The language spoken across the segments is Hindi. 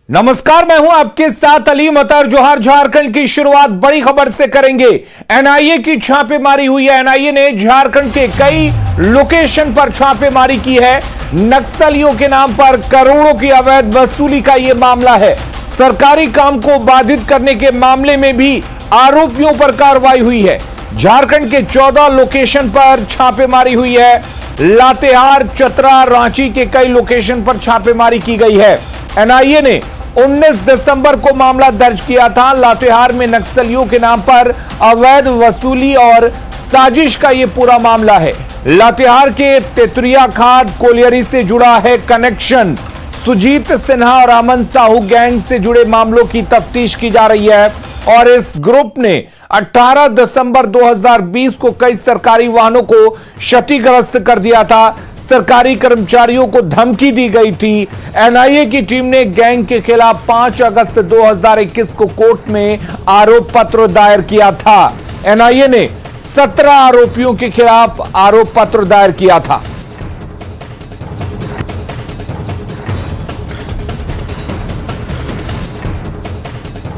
नमस्कार, मैं हूं आपके साथ अली मतर। जोहार। झारखंड की शुरुआत बड़ी खबर से करेंगे। एनआईए की छापेमारी हुई है। एनआईए ने झारखंड के कई लोकेशन पर छापेमारी की है। नक्सलियों के नाम पर करोड़ों की अवैध वसूली का यह मामला है। सरकारी काम को बाधित करने के मामले में भी आरोपियों पर कार्रवाई हुई है। झारखंड के 14 लोकेशन पर छापेमारी हुई है। लातेहार, चतरा, रांची के कई लोकेशन पर छापेमारी की गई है। एनआईए ने 19 दिसंबर को मामला दर्ज किया था। लातेहार में नक्सलियों के नाम पर अवैध वसूली और साजिश का यह पूरा मामला है। लातेहार के तेतुरिया खाद कोलियरी से जुड़ा है कनेक्शन। सुजीत सिन्हा और अमन साहू गैंग से जुड़े मामलों की तफ्तीश की जा रही है और इस ग्रुप ने 18 दिसंबर 2020 को कई सरकारी वाहनों को क्षतिग्रस्त कर दिया था। सरकारी कर्मचारियों को धमकी दी गई थी। एनआईए की टीम ने गैंग के खिलाफ 5 अगस्त 2021 को कोर्ट में आरोप पत्र दायर किया था। एनआईए ने 17 आरोपियों के खिलाफ आरोप पत्र दायर किया था।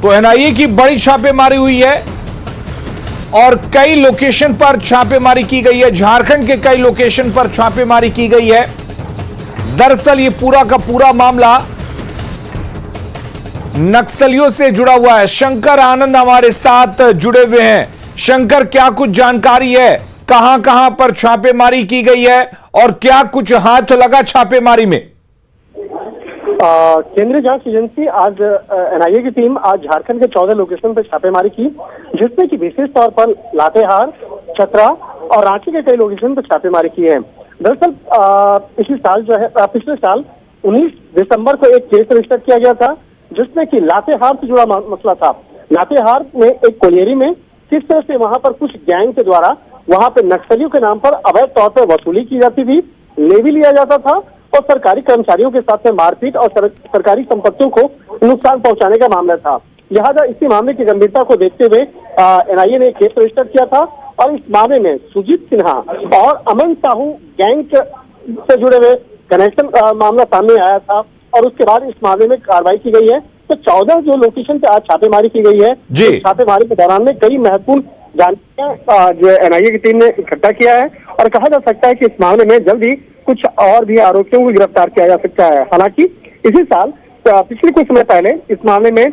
तो एनआईए की बड़ी छापेमारी हुई है और कई लोकेशन पर छापेमारी की गई है। झारखंड के कई लोकेशन पर छापेमारी की गई है। दरअसल ये पूरा का पूरा मामला नक्सलियों से जुड़ा हुआ है। शंकर आनंद हमारे साथ जुड़े हुए हैं। शंकर, क्या कुछ जानकारी है? कहां कहां पर छापेमारी की गई है और क्या कुछ हाथ लगा छापेमारी में? केंद्रीय जांच एजेंसी आज एनआईए की टीम आज झारखंड के 14 लोकेशन पर छापेमारी की, जिसमें कि विशेष तौर पर लातेहार, चतरा और रांची के कई लोकेशन पर छापेमारी की है। दरअसल पिछले साल 19 दिसंबर को एक केस रजिस्टर किया गया था, जिसमें कि लातेहार से जुड़ा मसला था। लातेहार में एक कोलियरी में किस तरह से वहां पर कुछ गैंग के द्वारा वहां पर नक्सलियों के नाम पर अवैध तौर पर वसूली की जाती थी, लेवी लिया जाता था और सरकारी कर्मचारियों के साथ में मारपीट और सरकारी संपत्तियों को नुकसान पहुंचाने का मामला था। लिहाजा इसी मामले की गंभीरता को देखते हुए एनआईए ने केस रजिस्टर किया था और इस मामले में सुजीत सिन्हा और अमन साहू गैंग से जुड़े हुए कनेक्शन मामला सामने आया था और उसके बाद इस मामले में कार्रवाई की गई है। तो 14 जो लोकेशन पे आज छापेमारी की गई है, तो छापेमारी के दौरान में कई महत्वपूर्ण जानकारियां जो एनआईए की टीम ने इकट्ठा किया है और कहा जा सकता है कि इस मामले में जल्द ही कुछ और भी आरोपियों को गिरफ्तार किया जा सकता है। हालांकि इसी साल पिछले कुछ समय पहले इस मामले में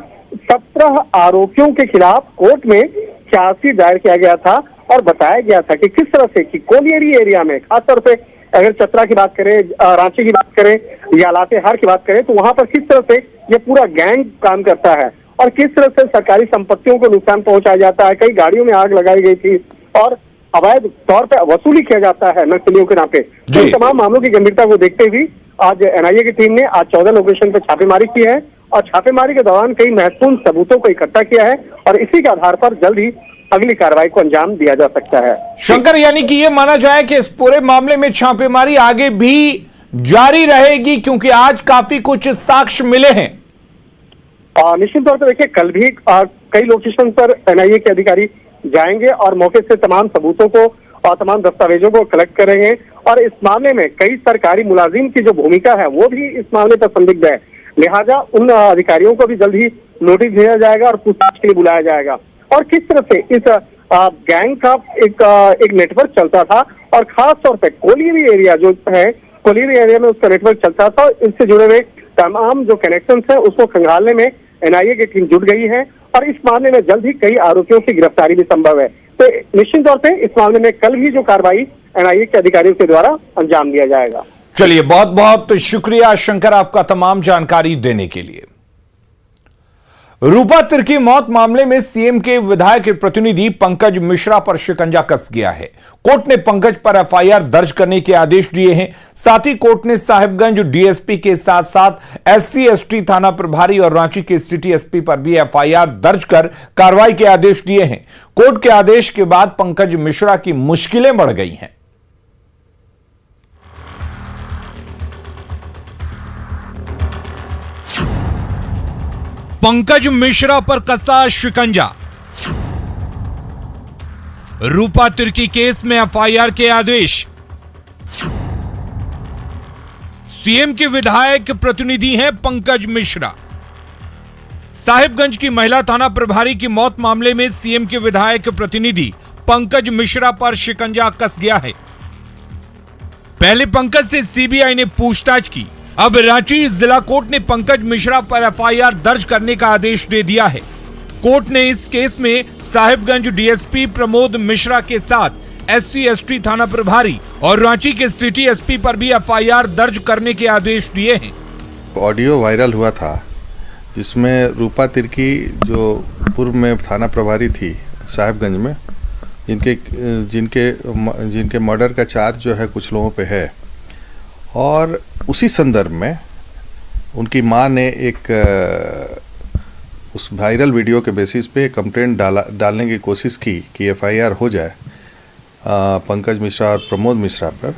17 आरोपियों के खिलाफ कोर्ट में चार्जशीट दायर किया गया था और बताया गया था कि किस तरह से कि कोलियरी एरिया में, खासतौर पे अगर चतरा की बात करें, रांची की बात करें या लातेहार की बात करें, तो वहां पर किस तरह से ये पूरा गैंग काम करता है और किस तरह से सरकारी संपत्तियों को नुकसान पहुंचाया जाता है। कई गाड़ियों में आग लगाई गई थी और अवैध तौर पर वसूली किया जाता है नक्सलियों के नाम पे। तो इन तमाम मामलों की गंभीरता को देखते हुए आज एनआईए की टीम ने आज 14 लोकेशन पर छापेमारी की है और छापेमारी के दौरान कई महत्वपूर्ण सबूतों को इकट्ठा किया है और इसी के आधार पर जल्द ही अगली कार्रवाई को अंजाम दिया जा सकता है। शंकर, यानी कि यह माना जाए कि इस पूरे मामले में छापेमारी आगे भी जारी रहेगी, क्योंकि आज काफी कुछ साक्ष्य मिले हैं। निश्चित तौर पर देखिए, कल भी कई लोकेशन पर एनआईए के अधिकारी जाएंगे और मौके से तमाम सबूतों को और तमाम दस्तावेजों को कलेक्ट करेंगे और इस मामले में कई सरकारी मुलाजिम की जो भूमिका है वो भी इस मामले पर संदिग्ध है। लिहाजा उन अधिकारियों को भी जल्द ही नोटिस भेजा जाएगा और पूछताछ के लिए बुलाया जाएगा। और किस तरह से इस गैंग का एक नेटवर्क चलता था और खास तौर पर कोलियरी एरिया जो है, कोलियरी एरिया में उसका नेटवर्क चलता था, इससे जुड़े हुए तमाम जो कनेक्शन है उसको खंगालने में एनआईए की टीम जुट गई है और इस मामले में जल्द ही कई आरोपियों की गिरफ्तारी भी संभव है। तो निश्चित तौर पे इस मामले में कल भी जो कार्रवाई एनआईए के अधिकारियों के द्वारा अंजाम दिया जाएगा। चलिए, बहुत बहुत शुक्रिया शंकर आपका तमाम जानकारी देने के लिए। रूपा तिर्की मौत मामले में सीएम के विधायक के प्रतिनिधि पंकज मिश्रा पर शिकंजा कस गया है। कोर्ट ने पंकज पर एफआईआर दर्ज करने के आदेश दिए हैं। साथ ही कोर्ट ने साहिबगंज डीएसपी के साथ साथ एससी/एसटी थाना प्रभारी और रांची के सिटी एसपी पर भी एफआईआर दर्ज कर कार्रवाई के आदेश दिए हैं। कोर्ट के आदेश के बाद पंकज मिश्रा की मुश्किलें बढ़ गई हैं। पंकज मिश्रा पर कसा शिकंजा। रूपा तिर्की केस में एफआईआर के आदेश। सीएम के विधायक प्रतिनिधि हैं पंकज मिश्रा। साहिबगंज की महिला थाना प्रभारी की मौत मामले में सीएम के विधायक प्रतिनिधि पंकज मिश्रा पर शिकंजा कस गया है। पहले पंकज से सीबीआई ने पूछताछ की। अब रांची जिला कोर्ट ने पंकज मिश्रा पर एफआईआर दर्ज करने का आदेश दे दिया है। कोर्ट ने इस केस में साहिबगंज डीएसपी प्रमोद मिश्रा के साथ एससी/एसटी थाना प्रभारी और रांची के सिटी एसपी पर भी एफआईआर दर्ज करने के आदेश दिए हैं। ऑडियो वायरल हुआ था जिसमें रूपा तिर्की जो पूर्व में थाना प्रभारी थी साहिबगंज में, जिनके मर्डर का चार्ज जो है कुछ लोगों पे है, और उसी संदर्भ में उनकी मां ने एक उस वायरल वीडियो के बेसिस पे कंप्लेंट डालने की कोशिश की कि एफआईआर हो जाए पंकज मिश्रा और प्रमोद मिश्रा पर।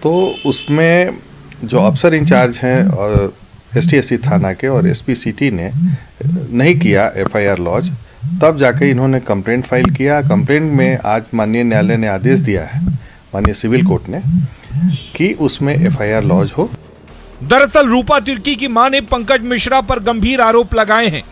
तो उसमें जो अफसर इंचार्ज हैं और एसटी/एससी थाना के और एसपी सिटी ने नहीं किया एफआईआर लॉन्च, तब जाके इन्होंने कंप्लेंट फाइल किया। कंप्लेंट में आज माननीय न्यायालय ने आदेश दिया है, माननीय सिविल कोर्ट ने, कि उसमें एफआईआर लॉन्च हो। दरअसल रूपा तिर्की की मां ने पंकज मिश्रा पर गंभीर आरोप लगाए हैं।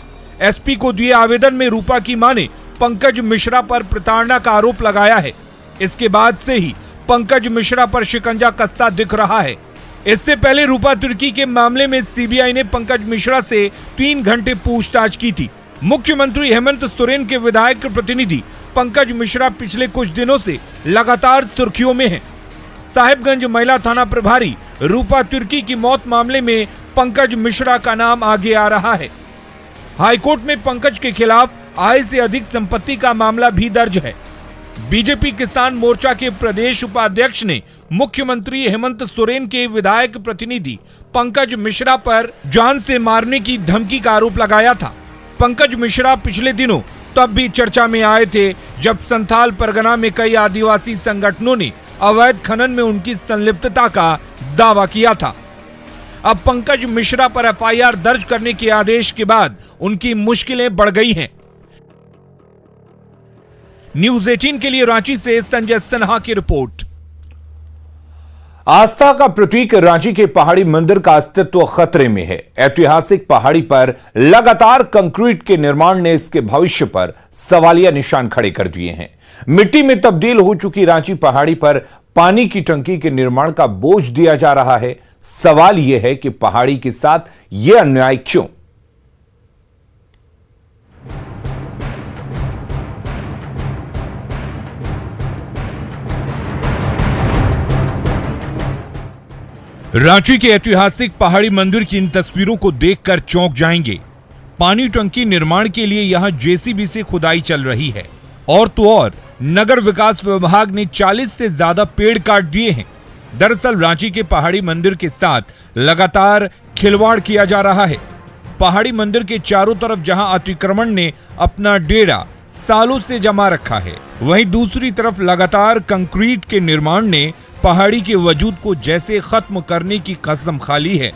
एसपी को दिए आवेदन में रूपा की मां ने पंकज मिश्रा पर प्रताड़ना का आरोप लगाया है। इसके बाद से ही पंकज मिश्रा पर शिकंजा कसता दिख रहा है। इससे पहले रूपा तिर्की के मामले में सीबीआई ने पंकज मिश्रा से 3 घंटे पूछताछ की थी। मुख्यमंत्री हेमंत सोरेन के विधायक प्रतिनिधि पंकज मिश्रा पिछले कुछ दिनों से लगातार सुर्खियों में हैं। साहिबगंज महिला थाना प्रभारी रूपा तिर्की की मौत मामले में पंकज मिश्रा का नाम आगे आ रहा है। हाईकोर्ट में पंकज के खिलाफ आय से अधिक संपत्ति का मामला भी दर्ज है। बीजेपी किसान मोर्चा के प्रदेश उपाध्यक्ष ने मुख्यमंत्री हेमंत सोरेन के विधायक प्रतिनिधि पंकज मिश्रा पर जान से मारने की धमकी का आरोप लगाया था। पंकज मिश्रा पिछले दिनों तब भी चर्चा में आए थे जब संथाल परगना में कई आदिवासी संगठनों ने अवैध खनन में उनकी संलिप्तता का दावा किया था। अब पंकज मिश्रा पर एफआईआर दर्ज करने के आदेश के बाद उनकी मुश्किलें बढ़ गई हैं। न्यूज़ 18 के लिए रांची से संजय सिन्हा की रिपोर्ट। आस्था का प्रतीक रांची के पहाड़ी मंदिर का अस्तित्व खतरे में है। ऐतिहासिक पहाड़ी पर लगातार कंक्रीट के निर्माण ने इसके भविष्य पर सवालिया निशान खड़े कर दिए हैं। मिट्टी में तब्दील हो चुकी रांची पहाड़ी पर पानी की टंकी के निर्माण का बोझ दिया जा रहा है। सवाल यह है कि पहाड़ी के साथ यह अन्याय क्यों? रांची के ऐतिहासिक पहाड़ी मंदिर की इन तस्वीरों को देखकर चौंक जाएंगे। पानी टंकी निर्माण के लिए यहां जेसीबी से खुदाई चल रही है और तो और नगर विकास विभाग ने 40 से ज्यादा पेड़ काट दिए हैं। दरअसल रांची के पहाड़ी मंदिर के साथ लगातार खिलवाड़ किया जा रहा है। पहाड़ी मंदिर के चारों तरफ जहां अतिक्रमण ने अपना डेरा सालों से जमा रखा है, वहीं दूसरी तरफ लगातार कंक्रीट के निर्माण ने पहाड़ी के वजूद को जैसे खत्म करने की कसम खा ली है।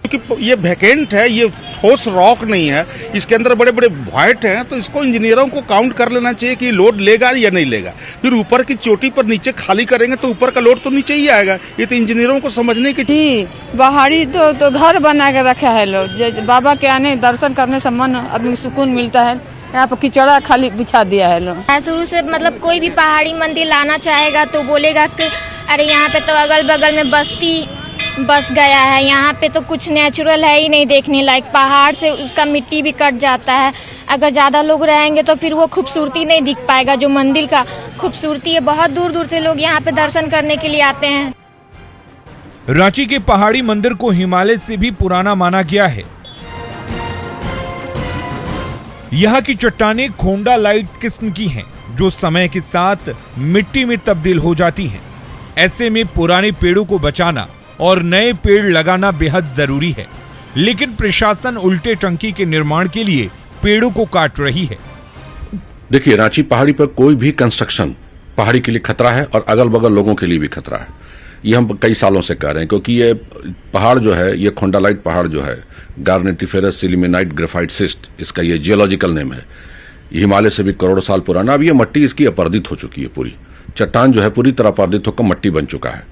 क्योंकि ये वैकेंट है, ये ठोस रॉक नहीं है, इसके अंदर बड़े बड़े व्हाइट हैं, तो इसको इंजीनियरों को काउंट कर लेना चाहिए कि लोड लेगा या नहीं लेगा। फिर ऊपर की चोटी पर नीचे खाली करेंगे तो ऊपर का लोड तो नीचे ही आएगा। ये तो इंजीनियरों को समझने की पहाड़ी तो घर बना के रखा है लोग। बाबा के आने दर्शन करने से मन आदमी सुकून मिलता है। यहाँ पर कीचड़ा खाली बिछा दिया है लोग। शुरू से मतलब कोई भी पहाड़ी मंदिर लाना चाहेगा तो बोलेगा कि अरे यहाँ पे तो अगल बगल में बस्ती बस गया है, यहाँ पे तो कुछ नेचुरल है ही नहीं देखने लायक। पहाड़ से उसका मिट्टी भी कट जाता है। अगर ज़्यादा लोग रहेंगे तो फिर वो खूबसूरती नहीं दिख पाएगा जो मंदिर का खूबसूरती है। बहुत दूर दूर से लोग यहाँ पे दर्शन करने के लिए आते हैं। रांची के पहाड़ी मंदिर को हिमालय से भी पुराना माना गया है। यहाँ की चट्टानें खोंडालाइट किस्म की हैं, जो समय के साथ मिट्टी में तब्दील हो जाती हैं। ऐसे में पुराने पेड़ों को बचाना और नए पेड़ लगाना बेहद जरूरी है, लेकिन प्रशासन उल्टे टंकी के निर्माण के लिए पेड़ों को काट रही है। देखिए, रांची पहाड़ी पर कोई भी कंस्ट्रक्शन पहाड़ी के लिए खतरा है और अगल बगल लोगों के लिए भी खतरा है। ये हम कई सालों से कह रहे हैं, क्योंकि ये पहाड़ जो है, ये खोंडालाइट पहाड़ जो है, गार्नेटिफेरस सिलिमेनाइट ग्रेफाइट सिस्ट इसका ये जियोलॉजिकल नेम है। ये हिमालय से भी करोड़ों साल पुराना। अब ये मट्टी इसकी अपरदित हो चुकी है, पूरी चट्टान जो है पूरी तरह अपरदित होकर मट्टी बन चुका है,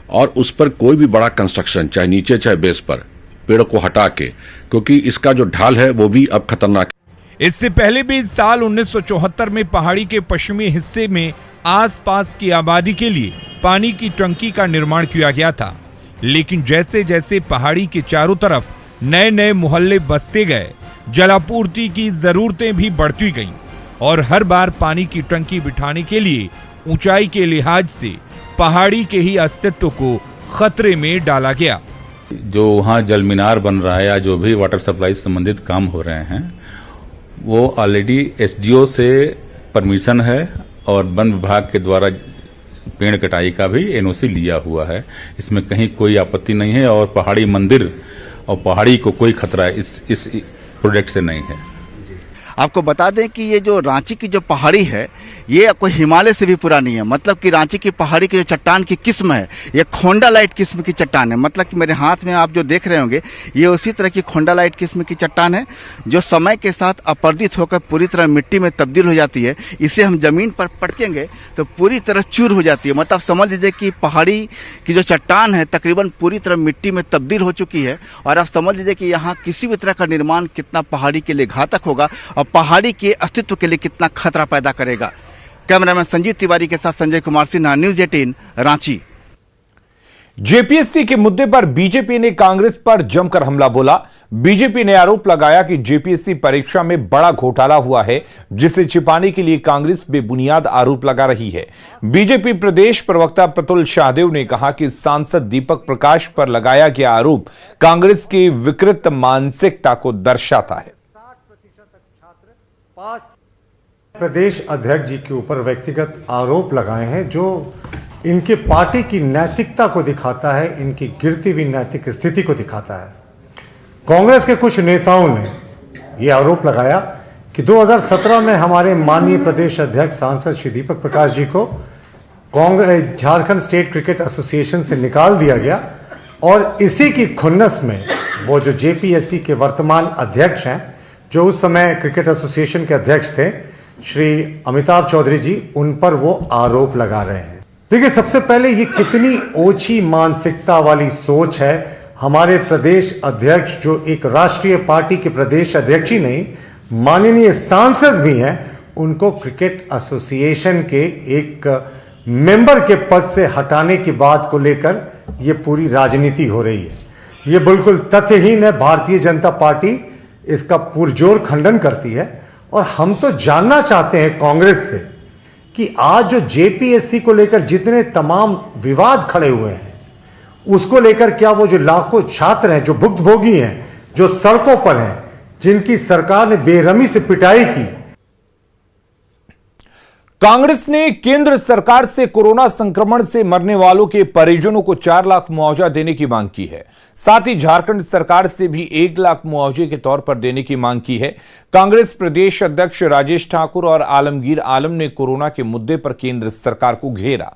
और उस पर कोई भी बड़ा कंस्ट्रक्शन चाहे नीचे चाहे बेस पर पेड़ को हटा के, क्योंकि इसका जो ढाल है वो भी अब खतरनाक है। इससे पहले भी इस साल 1974 में पहाड़ी के पश्चिमी हिस्से में आसपास की आबादी के लिए पानी की टंकी का निर्माण किया गया था, लेकिन जैसे जैसे पहाड़ी के चारों तरफ नए नए मोहल्ले बसते गए, जलापूर्ति की जरूरतें भी बढ़ती गईं और हर बार पानी की टंकी बिठाने के लिए ऊंचाई के लिहाज से पहाड़ी के ही अस्तित्व को खतरे में डाला गया। जो वहाँ जल मीनार बन रहा है या जो भी वाटर सप्लाई से संबंधित काम हो रहे हैं, वो ऑलरेडी एसडीओ से परमिशन है और वन विभाग के द्वारा पेड़ कटाई का भी एनओसी लिया हुआ है। इसमें कहीं कोई आपत्ति नहीं है और पहाड़ी मंदिर और पहाड़ी को कोई खतरा इस प्रोजेक्ट से नहीं है। आपको बता दें कि ये जो रांची की जो पहाड़ी है ये कोई हिमालय से भी पुरानी है। मतलब कि रांची की पहाड़ी की जो चट्टान की किस्म है ये खोंडालाइट किस्म की चट्टान है। मतलब कि मेरे हाथ में आप जो देख रहे होंगे ये उसी तरह की खोंडालाइट किस्म की चट्टान है जो समय के साथ अपर्दित होकर पूरी तरह मिट्टी में तब्दील हो जाती है। इसे हम जमीन पर पटकेंगे तो पूरी तरह चूर हो जाती है। मतलब समझ लीजिए कि पहाड़ी की जो चट्टान है तकरीबन पूरी तरह मिट्टी में तब्दील हो चुकी है। और आप समझ लीजिए कि यहाँ किसी भी तरह का निर्माण कितना पहाड़ी के लिए घातक होगा और पहाड़ी के अस्तित्व के लिए कितना खतरा पैदा करेगा। कैमरामैन संजीत तिवारी के साथ संजय कुमार सिन्हा, न्यूज़ 18 रांची। जेपीएससी के मुद्दे पर बीजेपी ने कांग्रेस पर जमकर हमला बोला। बीजेपी ने आरोप लगाया कि जेपीएससी परीक्षा में बड़ा घोटाला हुआ है, जिसे छिपाने के लिए कांग्रेस बेबुनियाद आरोप लगा रही है। बीजेपी प्रदेश प्रवक्ता प्रतुल शाहदेव ने कहा कि सांसद दीपक प्रकाश पर लगाया गया आरोप कांग्रेस की विकृत मानसिकता को दर्शाता है। प्रदेश अध्यक्ष जी के ऊपर व्यक्तिगत आरोप लगाए हैं जो इनके पार्टी की नैतिकता को दिखाता है, इनकी गिरती हुई नैतिक स्थिति को दिखाता है। कांग्रेस के कुछ नेताओं ने यह आरोप लगाया कि 2017 में हमारे माननीय प्रदेश अध्यक्ष सांसद श्री दीपक प्रकाश जी को झारखंड स्टेट क्रिकेट एसोसिएशन से निकाल दिया गया और इसी की खुन्नस में वो जो जेपीएससी के वर्तमान अध्यक्ष हैं, जो उस समय क्रिकेट एसोसिएशन के अध्यक्ष थे श्री अमिताभ चौधरी जी, उन पर वो आरोप लगा रहे हैं। देखिए, सबसे पहले ये कितनी ओछी मानसिकता वाली सोच है। हमारे प्रदेश अध्यक्ष जो एक राष्ट्रीय पार्टी के प्रदेश अध्यक्ष ही नहीं, माननीय सांसद भी हैं, उनको क्रिकेट एसोसिएशन के एक मेंबर के पद से हटाने की बात को लेकर ये पूरी राजनीति हो रही है। ये बिल्कुल तथ्यहीन है। भारतीय जनता पार्टी इसका पुरजोर खंडन करती है और हम तो जानना चाहते हैं कांग्रेस से कि आज जो जेपीएससी को लेकर जितने तमाम विवाद खड़े हुए हैं उसको लेकर क्या वो जो लाखों छात्र हैं, जो भुक्तभोगी हैं, जो सड़कों पर हैं, जिनकी सरकार ने बेरहमी से पिटाई की। कांग्रेस ने केंद्र सरकार से कोरोना संक्रमण से मरने वालों के परिजनों को 4 लाख मुआवजा देने की मांग की है। साथ ही झारखंड सरकार से भी 1 लाख मुआवजे के तौर पर देने की मांग की है। कांग्रेस प्रदेश अध्यक्ष राजेश ठाकुर और आलमगीर आलम ने कोरोना के मुद्दे पर केंद्र सरकार को घेरा।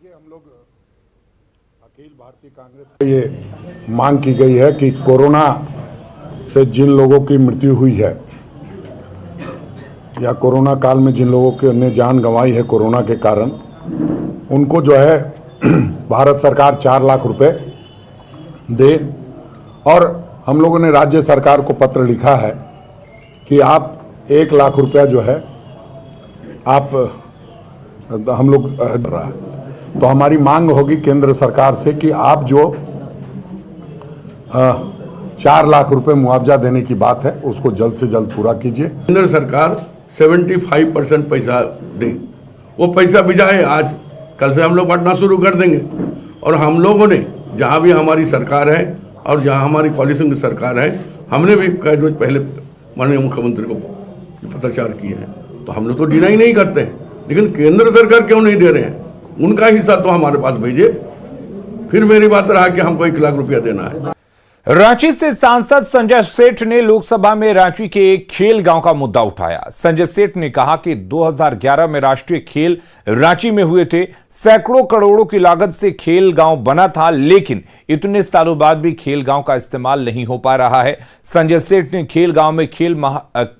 हम लोग अखिल भारतीय कांग्रेस ये मांग की गई है कि कोरोना से जिन लोगों की मृत्यु हुई है या कोरोना काल में जिन लोगों की ने जान गंवाई है कोरोना के कारण, उनको जो है भारत सरकार 4 लाख रुपए दे। और हम लोगों ने राज्य सरकार को पत्र लिखा है कि आप 1 लाख रुपया जो है आप हम लोग रहा है। तो हमारी मांग होगी केंद्र सरकार से कि आप जो 4 लाख रुपए मुआवजा देने की बात है उसको जल्द से जल्द पूरा कीजिए। केंद्र सरकार 75% पैसा दे, वो पैसा भिजाए। आज कल से हम लोग बांटना शुरू कर देंगे। और हम लोगों ने जहां भी हमारी सरकार है और जहां हमारी कोalition की सरकार है, हमने भी कई रोज पहले माननीय मुख्यमंत्री को पत्राचार किए हैं। तो हम लोग तो डिनाई नहीं करते, लेकिन केंद्र सरकार क्यों नहीं दे रहे हैं? उनका हिस्सा तो हमारे पास भेजे। फिर मेरी बात रहा कि हमको 1 लाख रुपया देना है। रांची से सांसद संजय सेठ ने लोकसभा में रांची के एक खेल गांव का मुद्दा उठाया। संजय सेठ ने कहा कि 2011 में राष्ट्रीय खेल रांची में हुए थे। सैकड़ों करोड़ों की लागत से खेल गांव बना था, लेकिन इतने सालों बाद भी खेल गांव का इस्तेमाल नहीं हो पा रहा है। संजय सेठ ने खेल गांव में खेल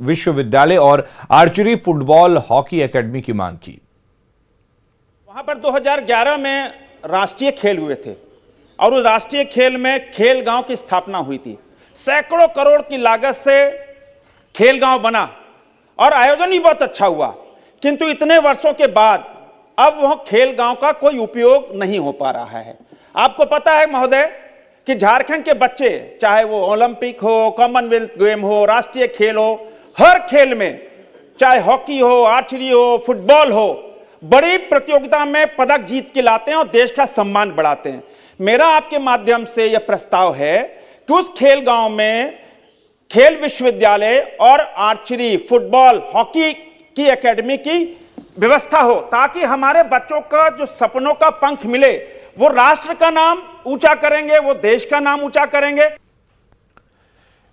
विश्वविद्यालय और आर्चरी, फुटबॉल, हॉकी एकेडमी की मांग की। वहाँ पर 2011 में राष्ट्रीय खेल हुए थे और उस राष्ट्रीय खेल में खेल गांव की स्थापना हुई थी। सैकड़ों करोड़ की लागत से खेल गांव बना और आयोजन भी बहुत अच्छा हुआ, किंतु इतने वर्षों के बाद अब वह खेल गांव का कोई उपयोग नहीं हो पा रहा है। आपको पता है महोदय कि झारखंड के बच्चे, चाहे वो ओलंपिक हो, कॉमनवेल्थ गेम हो, राष्ट्रीय खेल हो, हर खेल में, चाहे हॉकी हो, आर्चरी हो, फुटबॉल हो, बड़ी प्रतियोगिता में पदक जीत के लाते हैं और देश का सम्मान बढ़ाते हैं। मेरा आपके माध्यम से यह प्रस्ताव है कि उस खेल गांव में खेल विश्वविद्यालय और आर्चरी, फुटबॉल, हॉकी की एकेडमी की व्यवस्था हो, ताकि हमारे बच्चों का जो सपनों का पंख मिले, वो राष्ट्र का नाम ऊंचा करेंगे, वो देश का नाम ऊंचा करेंगे।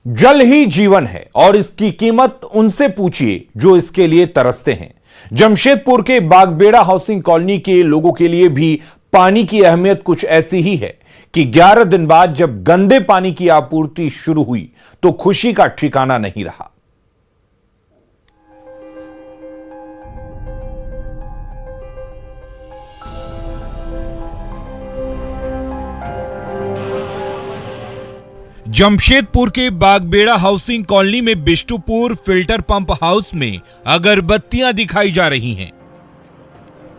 जल ही जीवन है और इसकी कीमत उनसे पूछिए जो इसके लिए तरसते हैं। जमशेदपुर के बागबेड़ा हाउसिंग कॉलोनी के लोगों के लिए भी पानी की अहमियत कुछ ऐसी ही है कि 11 दिन बाद जब गंदे पानी की आपूर्ति शुरू हुई तो खुशी का ठिकाना नहीं रहा। जमशेदपुर के बागबेड़ा हाउसिंग कॉलोनी में बिष्टुपुर फिल्टर पंप हाउस में अगरबत्तियां दिखाई जा रही हैं।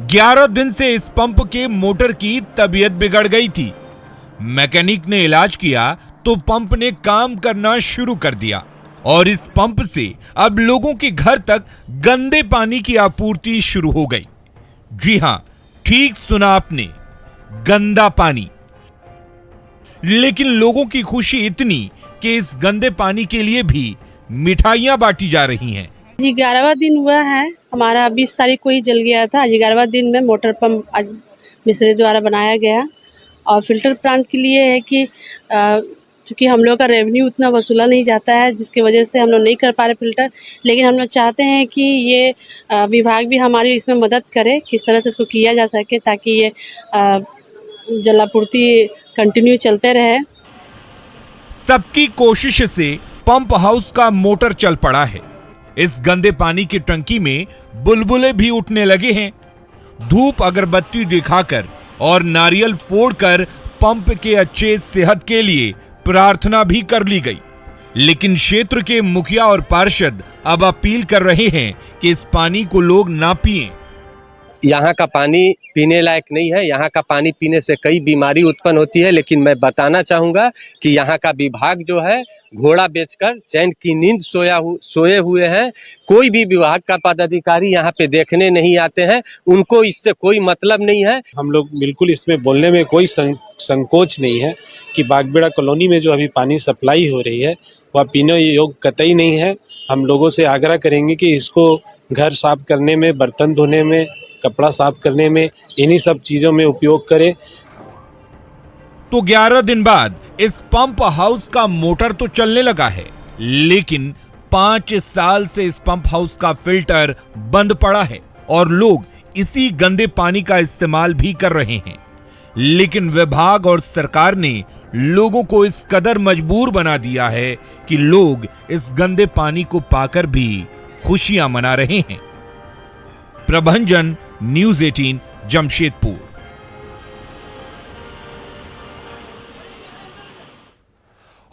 11 दिन से इस पंप के मोटर की तबीयत बिगड़ गई थी। मैकेनिक ने इलाज किया तो पंप ने काम करना शुरू कर दिया और इस पंप से अब लोगों के घर तक गंदे पानी की आपूर्ति शुरू हो गई। जी हां, ठीक सुना आपने, गंदा पानी। लेकिन लोगों की खुशी इतनी कि इस गंदे पानी के लिए भी मिठाइयां बांटी जा रही हैं। 11वां दिन हुआ है हमारा, 20 तारीख को ही जल गया था। आज 11वां दिन में मोटर पंप आज मिस्त्री द्वारा बनाया गया और फिल्टर प्लांट के लिए है कि चूँकि हम लोग का रेवेन्यू उतना वसूला नहीं जाता है, जिसकी वजह से हम लोग नहीं कर पा रहे फिल्टर। लेकिन हम लोग चाहते हैं कि ये विभाग भी हमारी इसमें मदद करे, किस तरह से इसको किया जा सके ताकि ये जलापूर्ति कंटिन्यू चलते रहे। सबकी कोशिश से पंप हाउस का मोटर चल पड़ा है। इस गंदे पानी की टंकी में बुलबुले भी उठने लगे हैं। धूप अगरबत्ती दिखाकर और नारियल फोड़कर पंप के अच्छे सेहत के लिए प्रार्थना भी कर ली गई। लेकिन क्षेत्र के मुखिया और पार्षद अब अपील कर रहे हैं कि इस पानी को लोग ना पिएं। यहाँ का पानी पीने लायक नहीं है। यहाँ का पानी पीने से कई बीमारी उत्पन्न होती है। लेकिन मैं बताना चाहूँगा कि यहाँ का विभाग जो है घोड़ा बेचकर चैन की नींद सोए हुए हैं। कोई भी विभाग का पदाधिकारी यहाँ पे देखने नहीं आते हैं, उनको इससे कोई मतलब नहीं है। हम लोग बिल्कुल इसमें बोलने में कोई संकोच नहीं है कि बागबेड़ा कॉलोनी में जो अभी पानी सप्लाई हो रही है वह पीने योग्य कतई नहीं है। हम लोगों से आग्रह करेंगे कि इसको घर साफ करने में, बर्तन धोने में, कपड़ा साफ करने में, इन्हीं सब चीजों में उपयोग करें। तो 11 दिन बाद इस पंप हाउस का मोटर तो चलने लगा है, लेकिन 5 साल से इस पंप हाउस का फिल्टर बंद पड़ा है और लोग इसी गंदे पानी का इस्तेमाल भी कर रहे हैं। लेकिन विभाग और सरकार ने लोगों को इस कदर मजबूर बना दिया है कि लोग इस गंदे पानी को पाकर भी खुशियां मना रहे हैं। प्रभंजन, न्यूज़ 18, जमशेदपुर।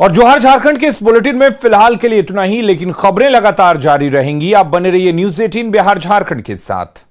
और जोहार झारखंड के इस बुलेटिन में फिलहाल के लिए इतना ही, लेकिन खबरें लगातार जारी रहेंगी। आप बने रहिए न्यूज़ 18 बिहार झारखंड के साथ।